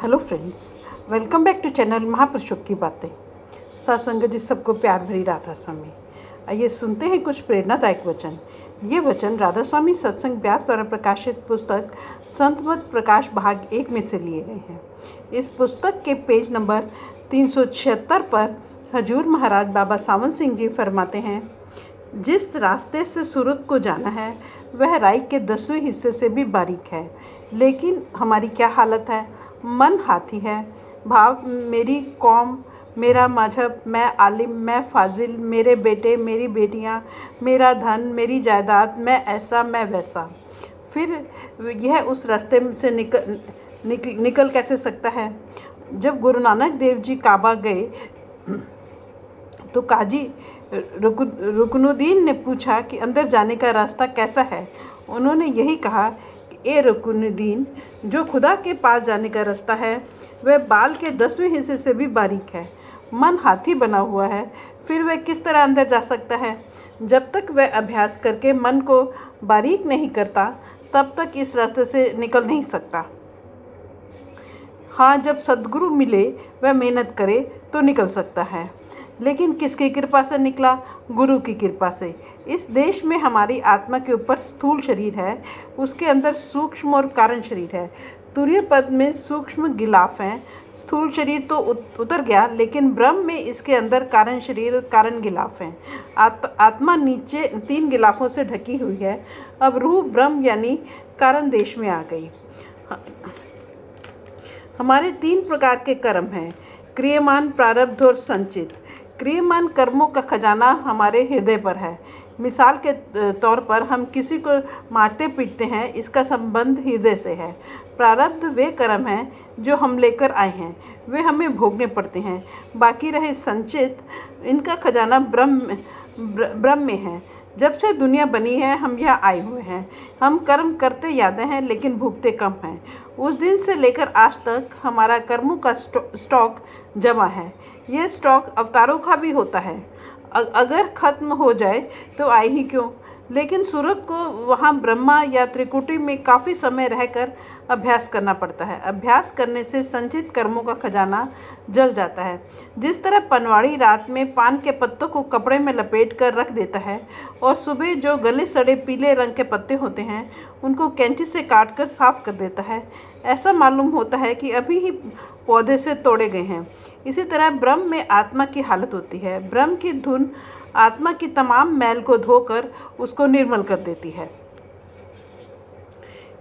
Hello friends, welcome back to channel महापुरुषों की बातें। सत्संग जी सबको प्यार भरी राधा स्वामी। आइए सुनते हैं कुछ प्रेरणादायक वचन। ये वचन राधा स्वामी सत्संग व्यास द्वारा प्रकाशित पुस्तक संतमत प्रकाश भाग 1 में से लिए गए हैं। इस पुस्तक के पेज नंबर 376 पर हजूर महाराज बाबा सावन सिंह जी फरमाते हैं, जिस रास्ते से सूरत को जाना है वह राई के 10वें हिस्से से भी बारीक है, लेकिन हमारी क्या हालत है। मन हाथी है, भाव मेरी कौम, मेरा मजहब, मैं आलिम, मैं फाजिल, मेरे बेटे, मेरी बेटियां, मेरा धन, मेरी जायदाद, मैं ऐसा, मैं वैसा। फिर यह उस रास्ते से निकल कैसे सकता है। जब गुरु नानक देव जी काबा गए तो काजी रुकनुद्दीन ने पूछा कि अंदर जाने का रास्ता कैसा है। उन्होंने यही कहा कि ए रुकनुद्दीन, जो खुदा के पास जाने का रास्ता है वह बाल के 10वें हिस्से से भी बारीक है। मन हाथी बना हुआ है, फिर वह किस तरह अंदर जा सकता है। जब तक वह अभ्यास करके मन को बारीक नहीं करता तब तक इस रास्ते से निकल नहीं सकता। हाँ, जब सद्गुरु मिले वह मेहनत करे तो निकल सकता है, लेकिन किसकी कृपा से निकला? गुरु की कृपा से। इस देश में हमारी आत्मा के ऊपर स्थूल शरीर है, उसके अंदर सूक्ष्म और कारण शरीर है। तुरीय पद में सूक्ष्म गिलाफ हैं। स्थूल शरीर तो उतर गया, लेकिन ब्रह्म में इसके अंदर कारण शरीर और कारण गिलाफ हैं। आत्मा नीचे 3 गिलाफों से ढकी हुई है। अब रूह ब्रह्म यानी कारण देश में आ गई। हमारे 3 प्रकार के कर्म हैं, क्रियमान, प्रारब्ध और संचित। क्रियमान कर्मों का खजाना हमारे हृदय पर है। मिसाल के तौर पर हम किसी को मारते पीटते हैं, इसका संबंध हृदय से है। प्रारब्ध वे कर्म हैं जो हम लेकर आए हैं, वे हमें भोगने पड़ते हैं। बाकी रहे संचित, इनका खजाना ब्रह्म में है। जब से दुनिया बनी है हम यहाँ आए हुए हैं। हम कर्म करते ज़्यादा हैं लेकिन भुगते कम हैं। उस दिन से लेकर आज तक हमारा कर्मों का स्टॉक जमा है। यह स्टॉक अवतारों का भी होता है। अगर खत्म हो जाए तो आए ही क्यों। लेकिन सूरत को वहाँ ब्रह्मा या त्रिकुटी में काफ़ी समय रहकर अभ्यास करना पड़ता है। अभ्यास करने से संचित कर्मों का खजाना जल जाता है। जिस तरह पनवाड़ी रात में पान के पत्तों को कपड़े में लपेट कर रख देता है और सुबह जो गले सड़े पीले रंग के पत्ते होते हैं उनको कैंची से काट कर साफ कर देता है, ऐसा मालूम होता है कि अभी ही पौधे से तोड़े गए हैं। इसी तरह ब्रह्म में आत्मा की हालत होती है। ब्रह्म की धुन आत्मा की तमाम मैल को धोकर उसको निर्मल कर देती है।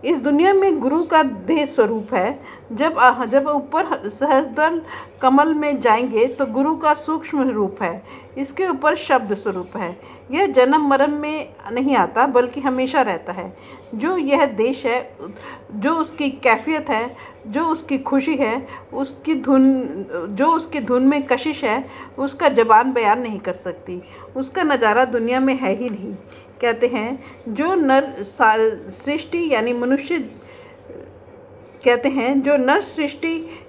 इस दुनिया में गुरु का देह स्वरूप है। जब ऊपर सहस्त्रदल कमल में जाएंगे तो गुरु का सूक्ष्म रूप है। इसके ऊपर शब्द स्वरूप है। यह जन्म मरण में नहीं आता बल्कि हमेशा रहता है। जो यह देश है, जो उसकी कैफियत है, जो उसकी खुशी है, जो उसकी धुन में कशिश है, उसका ज़बान बयान नहीं कर सकती। उसका नज़ारा दुनिया में है ही नहीं। कहते हैं जो नर सृष्टि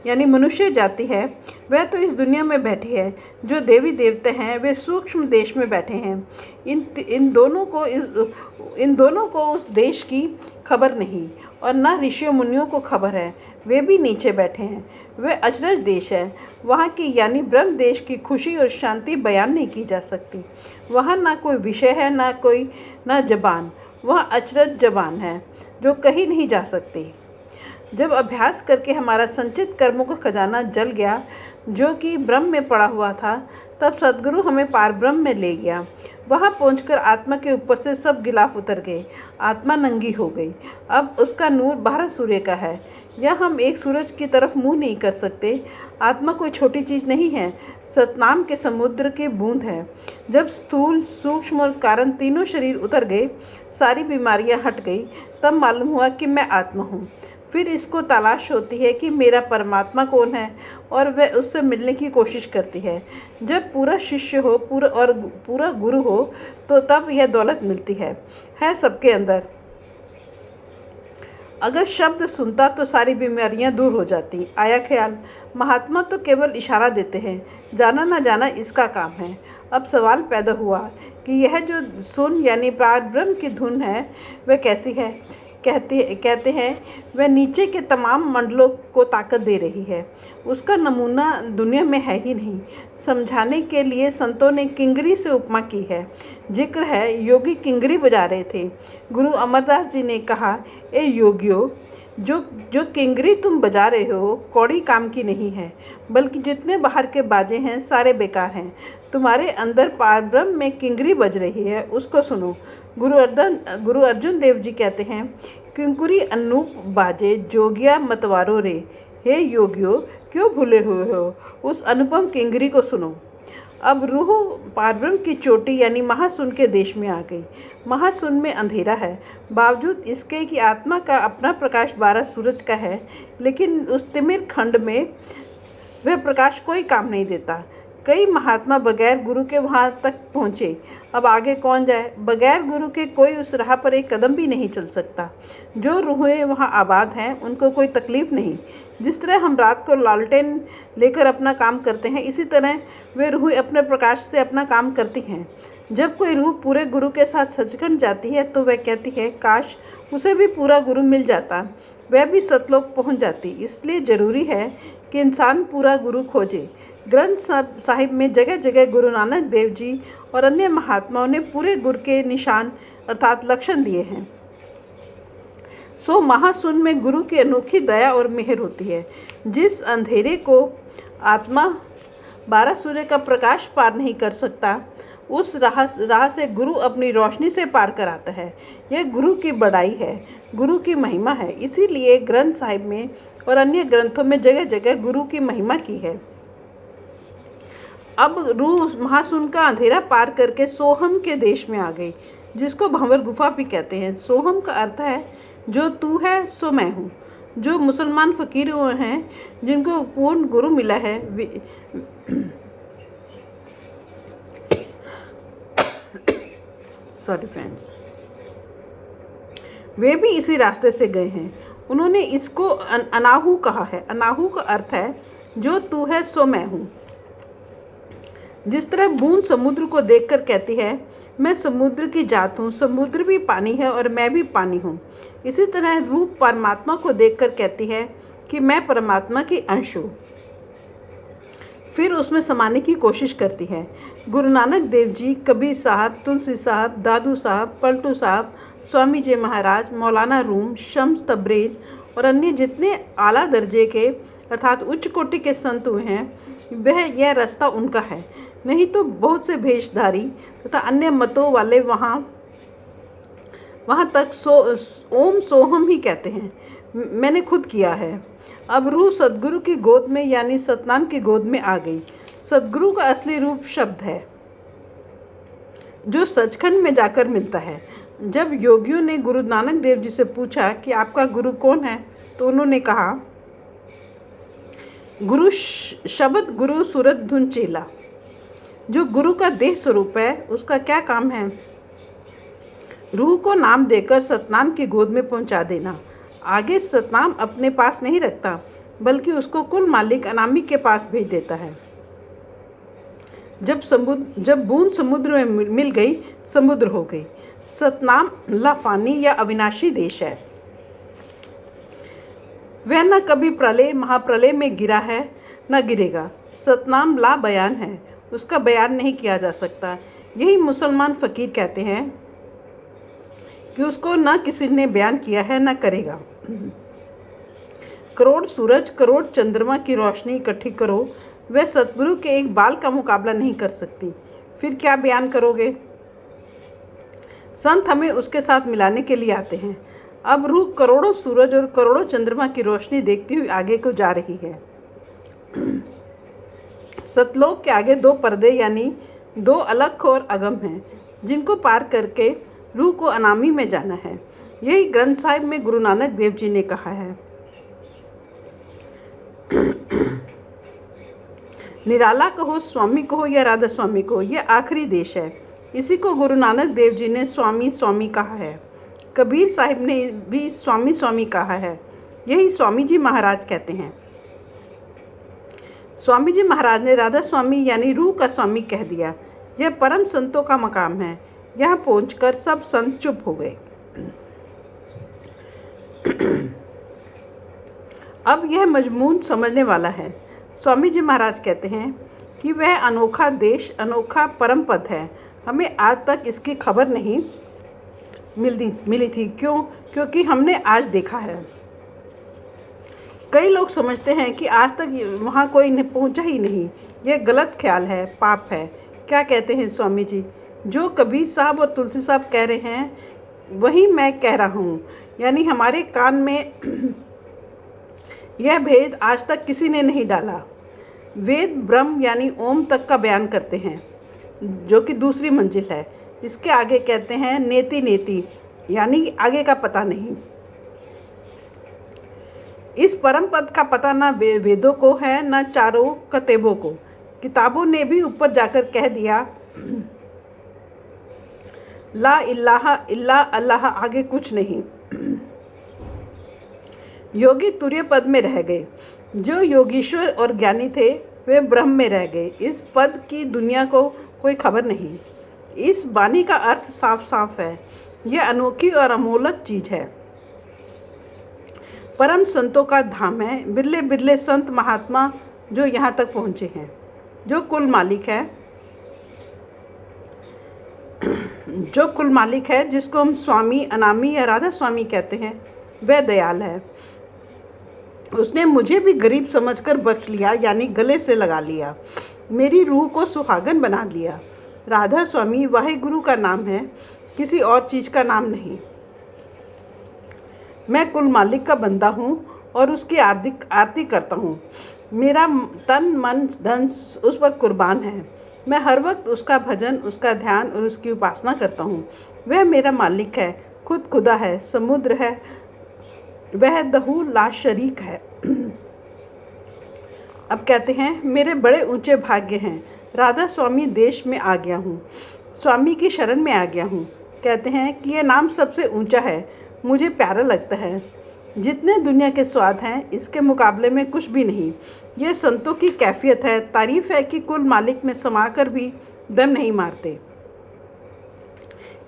यानी मनुष्य जाति है वह तो इस दुनिया में बैठी है। जो देवी देवते हैं वे सूक्ष्म देश में बैठे हैं। इन दोनों को उस देश की खबर नहीं और न ऋषियों मुनियों को खबर है। वे भी नीचे बैठे हैं। वे अचरज देश है। वहाँ की यानी ब्रह्म देश की खुशी और शांति बयान नहीं की जा सकती। वहाँ ना कोई विषय है, ना जबान। वहाँ अचरज जबान है जो कहीं नहीं जा सकती। जब अभ्यास करके हमारा संचित कर्मों का खजाना जल गया जो कि ब्रह्म में पड़ा हुआ था, तब सद्गुरु हमें पार ब्रह्म में ले गया। वहाँ पहुंचकर आत्मा के ऊपर से सब गिलाफ उतर गए। आत्मा नंगी हो गई। अब उसका नूर 12 सूर्य का है। या हम एक सूरज की तरफ मुंह नहीं कर सकते। आत्मा कोई छोटी चीज़ नहीं है, सतनाम के समुद्र की बूंद है। जब स्थूल, सूक्ष्म और कारण तीनों शरीर उतर गए, सारी बीमारियां हट गई, तब मालूम हुआ कि मैं आत्मा हूँ। फिर इसको तलाश होती है कि मेरा परमात्मा कौन है और वह उससे मिलने की कोशिश करती है। जब पूरा शिष्य हो पूरा गुरु हो तो तब यह दौलत मिलती है सबके अंदर। अगर शब्द सुनता तो सारी बीमारियां दूर हो जाती। आया ख्याल। महात्मा तो केवल इशारा देते हैं, जाना ना जाना इसका काम है। अब सवाल पैदा हुआ कि यह जो सुन यानी पार ब्रह्म की धुन है वह कैसी है। कहते हैं वह नीचे के तमाम मंडलों को ताकत दे रही है। उसका नमूना दुनिया में है ही नहीं। समझाने के लिए संतों ने किंगरी से उपमा की है। जिक्र है योगी किंगरी बजा रहे थे। गुरु अमरदास जी ने कहा, ए योगियों, जो किंगरी तुम बजा रहे हो कौड़ी काम की नहीं है, बल्कि जितने बाहर के बाजे हैं सारे बेकार हैं। तुम्हारे अंदर पारब्रह्म में किंगरी बज रही है, उसको सुनो। गुरु अर्जुन देव जी कहते हैं, किंकुरी अनूप बाजे जोगिया मतवारो रे। हे योगियों, क्यों भूले हुए हो, उस अनुपम किंगरी को सुनो। अब रूह पारब्रह्म की चोटी यानी महाशून्य के देश में आ गई। महाशून्य में अंधेरा है, बावजूद इसके कि आत्मा का अपना प्रकाश 12 सूरज का है, लेकिन उस तिमिर खंड में वह प्रकाश कोई काम नहीं देता। कई महात्मा बगैर गुरु के वहाँ तक पहुँचे, अब आगे कौन जाए। बगैर गुरु के कोई उस राह पर एक कदम भी नहीं चल सकता। जो रूहें वहाँ आबाद हैं उनको कोई तकलीफ़ नहीं। जिस तरह हम रात को लालटेन लेकर अपना काम करते हैं, इसी तरह वे रूहें अपने प्रकाश से अपना काम करती हैं। जब कोई रूह पूरे गुरु के साथ सचखंड जाती है तो वह कहती है, काश उसे भी पूरा गुरु मिल जाता, वह भी सतलोक पहुँच जाती। इसलिए ज़रूरी है कि इंसान पूरा गुरु खोजे। ग्रंथ साहिब में जगह जगह गुरु नानक देव जी और अन्य महात्माओं ने पूरे गुरु के निशान अर्थात लक्षण दिए हैं। सो महाशून्य में गुरु की अनोखी दया और मेहर होती है। जिस अंधेरे को आत्मा 12 सूर्य का प्रकाश पार नहीं कर सकता, उस राह से गुरु अपनी रोशनी से पार कराता है। यह गुरु की बड़ाई है, गुरु की महिमा है। इसीलिए ग्रंथ साहिब में और अन्य ग्रंथों में जगह जगह गुरु की महिमा की है। अब रूह महाशून्य का अंधेरा पार करके सोहम के देश में आ गई, जिसको भंवर गुफा भी कहते हैं। सोहम का अर्थ है जो तू है सो मैं हूँ। जो मुसलमान फ़कीर हैं जिनको पूर्ण गुरु मिला है, सॉरी फ्रेंड्स, वे भी इसी रास्ते से गए हैं। उन्होंने इसको अनाहू कहा है। अनाहू का अर्थ है जो तू है सो मैं हूँ। जिस तरह बूंद समुद्र को देखकर कहती है, मैं समुद्र की जात हूँ, समुद्र भी पानी है और मैं भी पानी हूँ, इसी तरह रूह परमात्मा को देखकर कहती है कि मैं परमात्मा की अंश हूँ। फिर उसमें समाने की कोशिश करती है। गुरु नानक देव जी, कबीर साहब, तुलसी साहब, दादू साहब, पलटू साहब, स्वामी जी महाराज, मौलाना रूम, शम्स तब्रेज़ और अन्य जितने आला दर्जे के अर्थात उच्च कोटि के संत हुए हैं, वह यह रास्ता उनका है। नहीं तो बहुत से भेषधारी तथा अन्य मतों वाले वहाँ तक ओम सोहम ही कहते हैं। मैंने खुद किया है। अब रूह सदगुरु की गोद में यानी सतनाम की गोद में आ गई। सदगुरु का असली रूप शब्द है, जो सचखंड में जाकर मिलता है। जब योगियों ने गुरु नानक देव जी से पूछा कि आपका गुरु कौन है, तो उन्होंने कहा, गुरु शब्द गुरु सूरत धुन चेला। जो गुरु का देह स्वरूप है, उसका क्या काम है? रूह को नाम देकर सतनाम की गोद में पहुंचा देना। आगे सतनाम अपने पास नहीं रखता, बल्कि उसको कुल मालिक अनामी के पास भेज देता है। जब बूंद समुद्र में मिल गई, समुद्र हो गई। सतनाम लाफानी या अविनाशी देश है। वह न कभी प्रलय महाप्रलय में गिरा है, न गिरेगा। सतनाम ला बयान है, उसका बयान नहीं किया जा सकता। यही मुसलमान फ़कीर कहते हैं कि उसको न किसी ने बयान किया है, न करेगा। करोड़ सूरज, करोड़ चंद्रमा की रोशनी इकट्ठी करो, वह सतगुरु के एक बाल का मुकाबला नहीं कर सकती। फिर क्या बयान करोगे? संत हमें उसके साथ मिलाने के लिए आते हैं। अब रूह करोड़ों सूरज और करोड़ों चंद्रमा की रोशनी देखती हुई आगे को जा रही है। सतलोक के आगे 2 पर्दे यानी 2 अलख और अगम हैं, जिनको पार करके रूह को अनामी में जाना है। यही ग्रंथ साहिब में गुरु नानक देव जी ने कहा है। निराला कहो, स्वामी कहो या राधा स्वामी कहो, यह आखिरी देश है। इसी को गुरु नानक देव जी ने स्वामी स्वामी कहा है। कबीर साहिब ने भी स्वामी स्वामी कहा है। यही स्वामी जी महाराज कहते हैं। स्वामी जी महाराज ने राधा स्वामी यानी रूह का स्वामी कह दिया। यह परम संतों का मकाम है। यहाँ पहुंचकर सब संत चुप हो गए। अब यह मजमून समझने वाला है। स्वामी जी महाराज कहते हैं कि वह अनोखा देश, अनोखा परम पद है। हमें आज तक इसकी खबर नहीं मिली थी। क्यों? क्योंकि हमने आज देखा है। कई लोग समझते हैं कि आज तक वहाँ कोई पहुँचा ही नहीं। यह गलत ख्याल है, पाप है। क्या कहते हैं स्वामी जी? जो कबीर साहब और तुलसी साहब कह रहे हैं वही मैं कह रहा हूँ। यानी हमारे कान में यह भेद आज तक किसी ने नहीं डाला। वेद ब्रह्म यानी ओम तक का बयान करते हैं, जो कि दूसरी मंजिल है। इसके आगे कहते हैं नेति नेति, यानी आगे का पता नहीं। इस परम पद का पता ना वेदों को है, ना चारों कतेबों को। किताबों ने भी ऊपर जाकर कह दिया ला इलाहा इल्ला अल्लाह, आगे कुछ नहीं। योगी तुर्य पद में रह गए। जो योगीश्वर और ज्ञानी थे वे ब्रह्म में रह गए। इस पद की दुनिया को कोई खबर नहीं। इस वाणी का अर्थ साफ साफ है। यह अनोखी और अमोलक चीज है। परम संतों का धाम है। बिरले बिरले संत महात्मा जो यहाँ तक पहुँचे हैं। जो कुल मालिक है, जिसको हम स्वामी, अनामी या राधा स्वामी कहते हैं, वह दयाल है। उसने मुझे भी गरीब समझकर बख्श लिया, यानी गले से लगा लिया। मेरी रूह को सुहागन बना दिया। राधा स्वामी वाहिगुरु का नाम है, किसी और चीज़ का नाम नहीं। मैं कुल मालिक का बंदा हूँ और उसकी आरती करता हूँ। मेरा तन मन धन उस पर कुर्बान है। मैं हर वक्त उसका भजन, उसका ध्यान और उसकी उपासना करता हूँ। वह मेरा मालिक है, खुद खुदा है, समुद्र है, वह दहू ला शरीक है। अब कहते हैं मेरे बड़े ऊंचे भाग्य हैं। राधा स्वामी देश में आ गया हूँ, स्वामी की शरण में आ गया हूँ। कहते हैं कि यह नाम सबसे ऊंचा है, मुझे प्यारा लगता है। जितने दुनिया के स्वाद हैं इसके मुकाबले में कुछ भी नहीं। ये संतों की कैफियत है। तारीफ है कि कुल मालिक में समाकर भी दम नहीं मारते।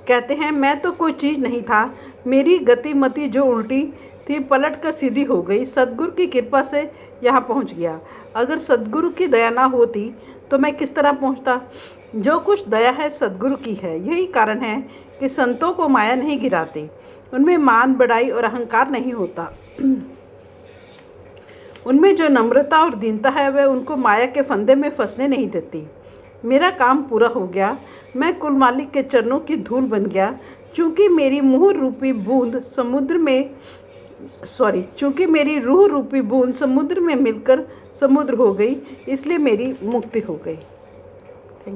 कहते हैं मैं तो कोई चीज़ नहीं था, मेरी गतिमति जो उल्टी थी पलट कर सीधी हो गई। सद्गुरु की कृपा से यहाँ पहुँच गया। अगर सद्गुरु की दया ना होती तो मैं किस तरह पहुँचता? जो कुछ दया है सद्गुरु की है। यही कारण है कि संतों को माया नहीं गिराती। उनमें मान, बड़ाई और अहंकार नहीं होता। उनमें जो नम्रता और दीनता है वह उनको माया के फंदे में फंसने नहीं देती। मेरा काम पूरा हो गया। मैं कुल मालिक के चरणों की धूल बन गया। चूँकि मेरी रूह रूपी बूंद समुद्र में मिलकर समुद्र हो गई, इसलिए मेरी मुक्ति हो गई। Thank you.